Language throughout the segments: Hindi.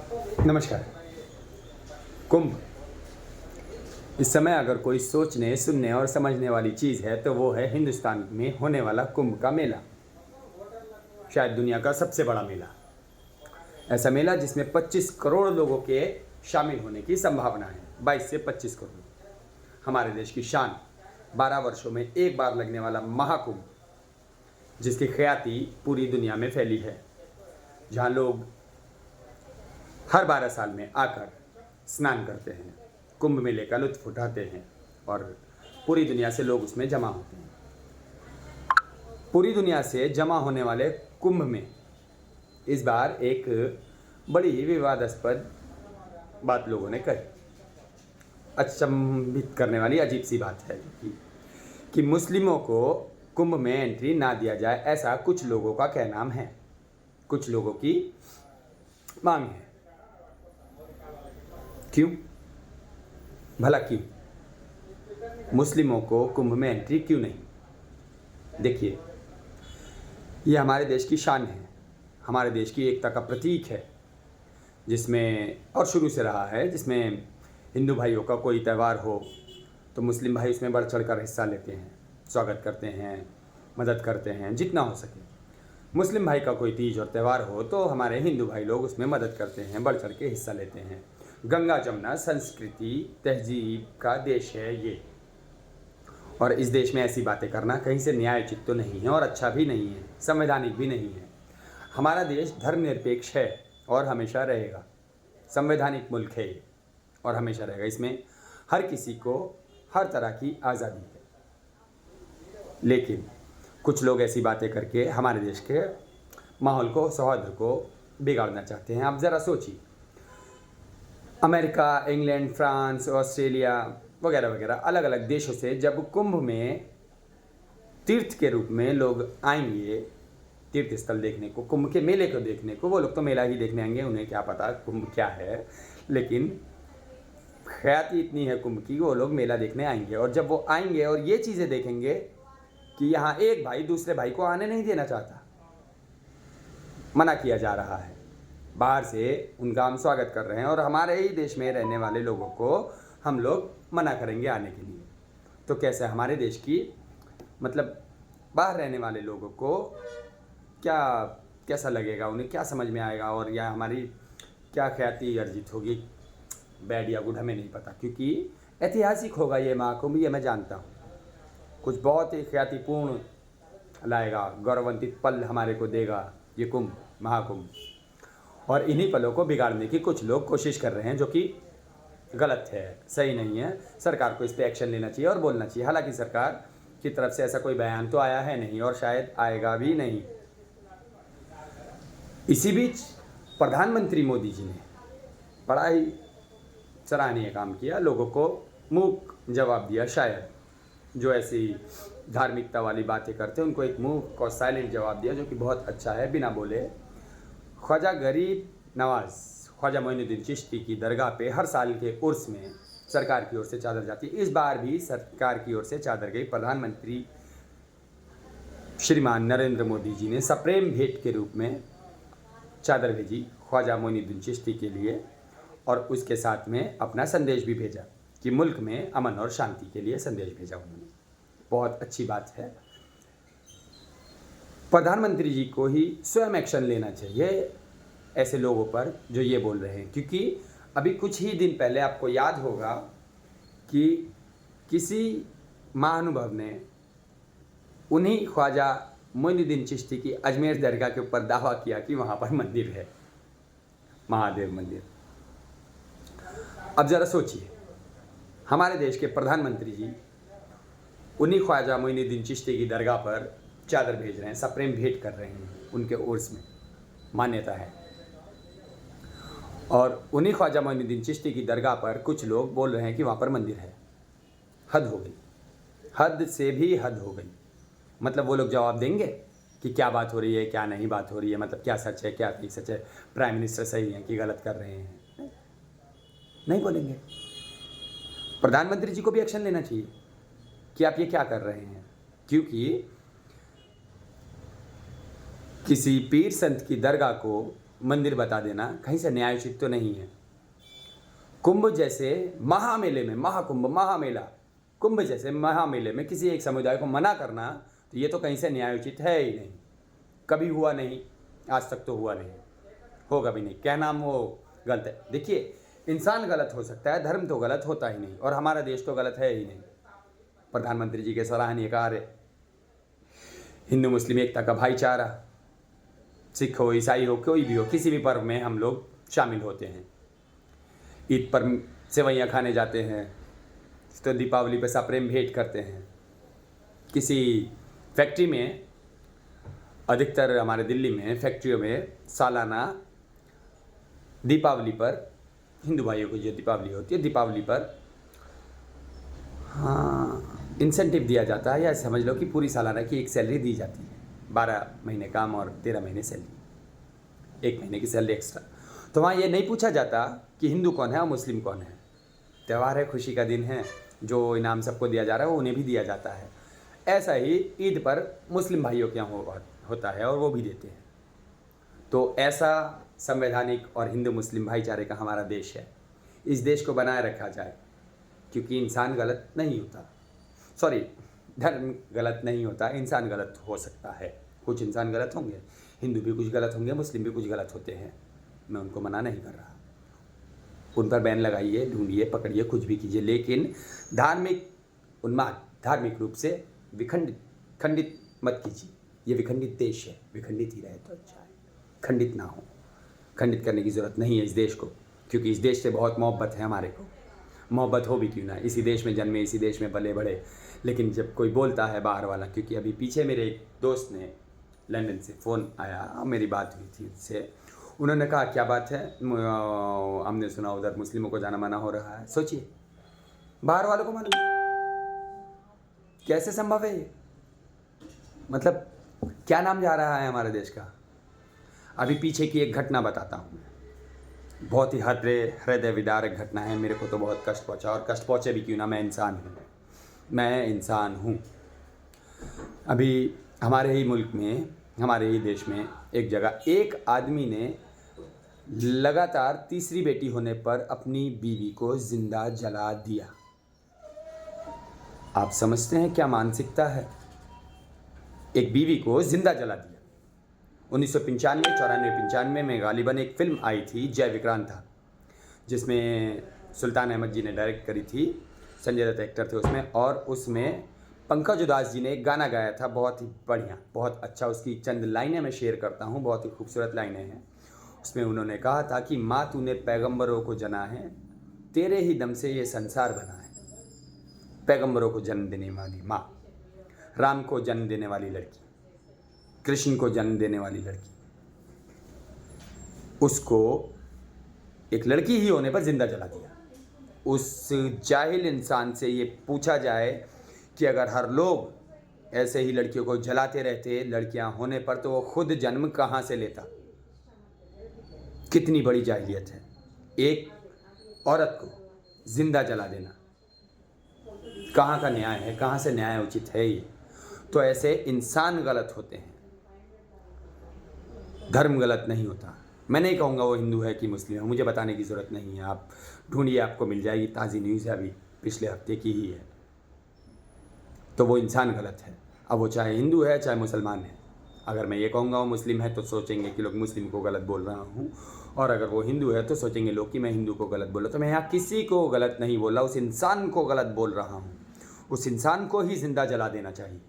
नमस्कार। कुंभ, इस समय अगर कोई सोचने, सुनने और समझने वाली चीज़ है तो वो है हिंदुस्तान में होने वाला कुंभ का मेला। शायद दुनिया का सबसे बड़ा मेला। ऐसा मेला जिसमें 25 करोड़ लोगों के शामिल होने की संभावना है। 22 से 25 करोड़। हमारे देश की शान, 12 वर्षों में एक बार लगने वाला महाकुंभ, जिसकी ख्याति पूरी दुनिया में फैली है, जहाँ लोग हर 12 साल में आकर स्नान करते हैं, कुंभ मेले का लुत्फ उठाते हैं और पूरी दुनिया से लोग उसमें जमा होते हैं। पूरी दुनिया से जमा होने वाले कुंभ में इस बार एक बड़ी ही विवादास्पद बात लोगों ने कही। अचंभित करने वाली अजीब सी बात है कि मुस्लिमों को कुंभ में एंट्री ना दिया जाए, ऐसा कुछ लोगों का कहना है, कुछ लोगों की मांग है। क्यों? भला क्यों? मुस्लिमों को कुंभ में एंट्री क्यों नहीं? देखिए, ये हमारे देश की शान है, हमारे देश की एकता का प्रतीक है, जिसमें और शुरू से रहा है, जिसमें हिंदू भाइयों का कोई त्यौहार हो तो मुस्लिम भाई उसमें बढ़ चढ़कर हिस्सा लेते हैं, स्वागत करते हैं, मदद करते हैं जितना हो सके। मुस्लिम भाई का कोई तीज और त्यौहार हो तो हमारे हिंदू भाई लोग उसमें मदद करते हैं, बढ़ चढ़ के हिस्सा लेते हैं। गंगा जमुना संस्कृति तहजीब का देश है ये, और इस देश में ऐसी बातें करना कहीं से न्यायोचित तो नहीं है और अच्छा भी नहीं है, संवैधानिक भी नहीं है। हमारा देश धर्मनिरपेक्ष है और हमेशा रहेगा। संवैधानिक मुल्क है ये और हमेशा रहेगा। इसमें हर किसी को हर तरह की आज़ादी है, लेकिन कुछ लोग ऐसी बातें करके हमारे देश के माहौल को, सौहार्द को बिगाड़ना चाहते हैं। आप ज़रा सोचिए, अमेरिका, इंग्लैंड, फ्रांस, ऑस्ट्रेलिया वगैरह वगैरह अलग अलग देशों से जब कुंभ में तीर्थ के रूप में लोग आएंगे, तीर्थ स्थल देखने को, कुंभ के मेले को देखने को, वो लोग तो मेला ही देखने आएंगे, उन्हें क्या पता कुंभ क्या है, लेकिन ख्याति इतनी है कुंभ की, वो लोग मेला देखने आएंगे। और जब वो आएंगे और ये चीज़ें देखेंगे कि यहाँ एक भाई दूसरे भाई को आने नहीं देना चाहता, मना किया जा रहा है, बाहर से उनका हम स्वागत कर रहे हैं और हमारे ही देश में रहने वाले लोगों को हम लोग मना करेंगे आने के लिए, तो कैसे हमारे देश की, मतलब बाहर रहने वाले लोगों को क्या कैसा लगेगा, उन्हें क्या समझ में आएगा और या हमारी क्या ख्याति अर्जित होगी, बैड या गुड हमें नहीं पता, क्योंकि ऐतिहासिक होगा ये महाकुंभ, ये मैं जानता हूँ। कुछ बहुत ही ख्यातिपूर्ण लाएगा, गौरवान्वित पल हमारे को देगा ये कुंभ, महाकुंभ। और इन्हीं पलों को बिगाड़ने की कुछ लोग कोशिश कर रहे हैं, जो कि गलत है, सही नहीं है। सरकार को इस पर एक्शन लेना चाहिए और बोलना चाहिए। हालांकि सरकार की तरफ से ऐसा कोई बयान तो आया है नहीं और शायद आएगा भी नहीं। इसी बीच प्रधानमंत्री मोदी जी ने बड़ा ही सराहनीय काम किया, लोगों को मूक जवाब दिया। शायद जो ऐसी धार्मिकता वाली बातें करते हैं उनको एक मूक और साइलेंट जवाब दिया, जो कि बहुत अच्छा है, बिना बोले। ख्वाजा गरीब नवाज ख्वाजा मोइनुद्दीन चिश्ती की दरगाह पे हर साल के उर्स में सरकार की ओर से चादर जाती है। इस बार भी सरकार की ओर से चादर गई। प्रधानमंत्री श्रीमान नरेंद्र मोदी जी ने सप्रेम भेंट के रूप में चादर भेजी ख्वाजा मोइनुद्दीन चिश्ती के लिए, और उसके साथ में अपना संदेश भी भेजा कि मुल्क में अमन और शांति के लिए संदेश भेजा उन्होंने। बहुत अच्छी बात है। प्रधानमंत्री जी को ही स्वयं एक्शन लेना चाहिए ऐसे लोगों पर जो ये बोल रहे हैं, क्योंकि अभी कुछ ही दिन पहले आपको याद होगा कि किसी महानुभव ने उन्हीं ख्वाजा मोइनुद्दीन चिश्ती की अजमेर दरगाह के ऊपर दावा किया कि वहाँ पर मंदिर है, महादेव मंदिर। अब ज़रा सोचिए, हमारे देश के प्रधानमंत्री जी उन्हीं ख्वाजा मोइनुद्दीन चिश्ती की दरगाह पर चादर भेज रहे हैं, सप्रेम भेंट कर रहे हैं, उनके उर्स में मान्यता है। और उन्हीं ख्वाजा मोइनुद्दीन चिश्ती की दरगाह पर कुछ लोग बोल रहे हैं कि वहाँ पर मंदिर है। हद हो गई, हद से भी हद हो गई। मतलब वो लोग जवाब देंगे कि क्या बात हो रही है, क्या नहीं बात हो रही है, मतलब क्या सच है, क्या नहीं सच है, प्राइम मिनिस्टर सही है कि गलत कर रहे हैं, नहीं बोलेंगे। प्रधानमंत्री जी को भी एक्शन लेना चाहिए कि आप ये क्या कर रहे हैं, क्योंकि किसी पीर संत की दरगाह को मंदिर बता देना, कहीं से न्यायोचित तो नहीं है। कुंभ जैसे महामेले में, महाकुंभ महामेला, कुंभ जैसे महामेले में किसी एक समुदाय को मना करना, तो ये तो कहीं से न्यायोचित है ही नहीं, कभी हुआ नहीं, आज तक तो हुआ नहीं, होगा भी नहीं। क्या नाम वो गलत है। देखिए, इंसान गलत हो सकता है, धर्म तो गलत होता ही नहीं, और हमारा देश तो गलत है ही नहीं। प्रधानमंत्री जी के सराहनीय कार्य, हिंदू मुस्लिम एकता का भाईचारा, सिख हो ईसाई हो कोई भी हो, किसी भी पर्व में हम लोग शामिल होते हैं। ईद पर सेवैयाँ खाने जाते हैं, तो दीपावली पर सप्रेम भेंट करते हैं। किसी फैक्ट्री में, अधिकतर हमारे दिल्ली में फैक्ट्रियों में सालाना दीपावली पर, हिंदू भाइयों को जो दीपावली होती है, दीपावली पर हाँ इंसेंटिव दिया जाता है, या समझ लो कि पूरी सालाना की एक सैलरी दी जाती है। 12 महीने काम और 13 महीने सैलरी, 1 महीने की सैलरी एक्स्ट्रा। तो वहाँ ये नहीं पूछा जाता कि हिंदू कौन है और मुस्लिम कौन है। त्यौहार है, खुशी का दिन है, जो इनाम सबको दिया जा रहा है वो उन्हें भी दिया जाता है। ऐसा ही ईद पर मुस्लिम भाइयों के यहाँ होता है और वो भी देते हैं। तो ऐसा संवैधानिक और हिंदू मुस्लिम भाईचारे का हमारा देश है। इस देश को बनाए रखा जाए, क्योंकि इंसान गलत नहीं होता, सॉरी धर्म गलत नहीं होता, इंसान गलत हो सकता है। कुछ इंसान गलत होंगे, हिंदू भी कुछ गलत होंगे, मुस्लिम भी कुछ गलत होते हैं, मैं उनको मना नहीं कर रहा। उन पर बैन लगाइए, ढूंढिए, पकड़िए, कुछ भी कीजिए, लेकिन धार्मिक उन्माद, धार्मिक रूप से खंडित मत कीजिए। ये विखंडित देश है, विखंडित ही रहे तो अच्छा है, खंडित ना हो। खंडित करने की ज़रूरत नहीं है इस देश को, क्योंकि इस देश से बहुत मोहब्बत है हमारे को। मोहब्बत हो भी क्यों ना, इसी देश में जन्मे, इसी देश में पले बढ़े। लेकिन जब कोई बोलता है बाहर वाला, क्योंकि अभी पीछे मेरे एक दोस्त ने लंदन से फ़ोन आया, मेरी बात हुई थी उससे, उन्होंने कहा क्या बात है, हमने सुना उधर मुस्लिमों को जाना मना हो रहा है। सोचिए, बाहर वालों को मालूम, कैसे संभव है ये? मतलब क्या नाम जा रहा है हमारे देश का। अभी पीछे की एक घटना बताता हूँ, बहुत ही हृदय विदारक घटना है। मेरे को तो बहुत कष्ट पहुँचा, और कष्ट पहुँचे भी क्यों ना, मैं इंसान हूँ। अभी हमारे ही मुल्क में, हमारे ही देश में एक जगह एक आदमी ने लगातार तीसरी बेटी होने पर अपनी बीवी को जिंदा जला दिया। आप समझते हैं क्या मानसिकता है? एक बीवी को जिंदा जला दिया। 1995 में गालिबन एक फिल्म आई थी, जय विक्रांत था, जिसमें सुल्तान अहमद जी ने डायरेक्ट करी थी, संजय दत्त एक्टर थे उसमें, और उसमें पंकज उदास जी ने एक गाना गाया था, बहुत ही बढ़िया, बहुत अच्छा। उसकी चंद लाइनें मैं शेयर करता हूँ, बहुत ही खूबसूरत लाइनें हैं। उसमें उन्होंने कहा था कि माँ तूने पैगंबरों को जना है, तेरे ही दम से ये संसार बना है। पैगंबरों को जन्म देने वाली माँ, राम को जन्म देने वाली लड़की, कृष्ण को जन्म देने वाली लड़की, उसको एक लड़की ही होने पर जिंदा जला दिया। उस जाहिल इंसान से ये पूछा जाए कि अगर हर लोग ऐसे ही लड़कियों को जलाते रहते लड़कियां होने पर, तो वो खुद जन्म कहाँ से लेता? कितनी बड़ी जाहिलियत है, एक औरत को जिंदा जला देना। कहाँ का न्याय है, कहाँ से न्याय उचित है ये? तो ऐसे इंसान गलत होते हैं, धर्म गलत नहीं होता। मैं नहीं कहूँगा वो हिंदू है कि मुस्लिम है, मुझे बताने की ज़रूरत नहीं है, आप ढूंढिए, आपको मिल जाएगी। ताज़ी न्यूज़ है, अभी पिछले हफ्ते की ही है। तो वो इंसान गलत है, अब वो चाहे हिंदू है चाहे मुसलमान है। अगर मैं ये कहूँगा वो मुस्लिम है, तो सोचेंगे कि लोग मुस्लिम को गलत बोल रहा हूँ, और अगर वो हिंदू है तो सोचेंगे लोग कि मैं हिंदू को गलत बोल रहा हूँ। तो मैं यहाँ किसी को गलत नहीं बोल रहा, उस इंसान को गलत बोल रहा हूँ। उस इंसान को ही जिंदा जला देना चाहिए,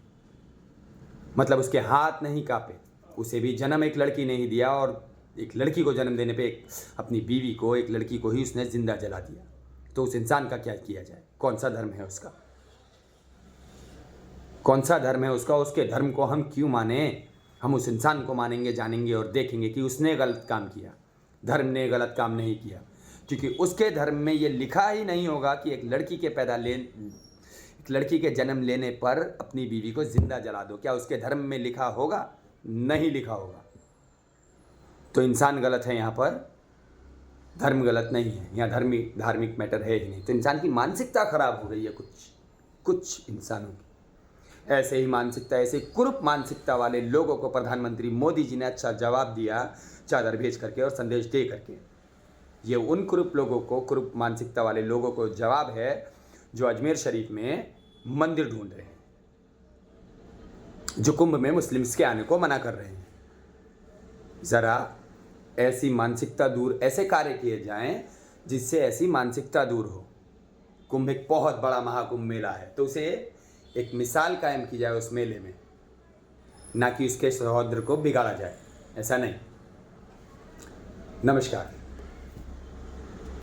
मतलब उसके हाथ नहीं कांपे। उसे भी जन्म एक लड़की ने ही दिया, और एक लड़की को जन्म देने पे अपनी बीवी को, एक लड़की को ही उसने जिंदा जला दिया। तो उस इंसान का क्या किया जाए? कौन सा धर्म है उसका? कौन सा धर्म है उसका? उसके धर्म को हम क्यों माने? हम उस इंसान को मानेंगे, जानेंगे और देखेंगे कि उसने गलत काम किया, धर्म ने गलत काम नहीं किया। क्योंकि उसके धर्म में ये लिखा ही नहीं होगा कि एक लड़की के जन्म लेने पर अपनी बीवी को जिंदा जला दो। क्या उसके धर्म में लिखा होगा? नहीं लिखा होगा। तो इंसान गलत है यहाँ पर, धर्म गलत नहीं है यहाँ, धार्मिक मैटर है ही नहीं। तो इंसान की मानसिकता खराब हो गई है कुछ इंसानों की। ऐसे ही मानसिकता, ऐसे कुरूप मानसिकता वाले लोगों को प्रधानमंत्री मोदी जी ने अच्छा जवाब दिया चादर भेज करके और संदेश दे करके। ये उन कुरूप लोगों को, कुरूप मानसिकता वाले लोगों को जवाब है जो अजमेर शरीफ में मंदिर ढूंढ रहे हैं, जो कुंभ में मुस्लिम्स के आने को मना कर रहे हैं। ज़रा ऐसी मानसिकता दूर, ऐसे कार्य किए जाएं जिससे ऐसी मानसिकता दूर हो। कुंभ एक बहुत बड़ा महाकुंभ मेला है, तो उसे एक मिसाल कायम की जाए उस मेले में, ना कि उसके सौंदर्य को बिगाड़ा जाए, ऐसा नहीं। नमस्कार।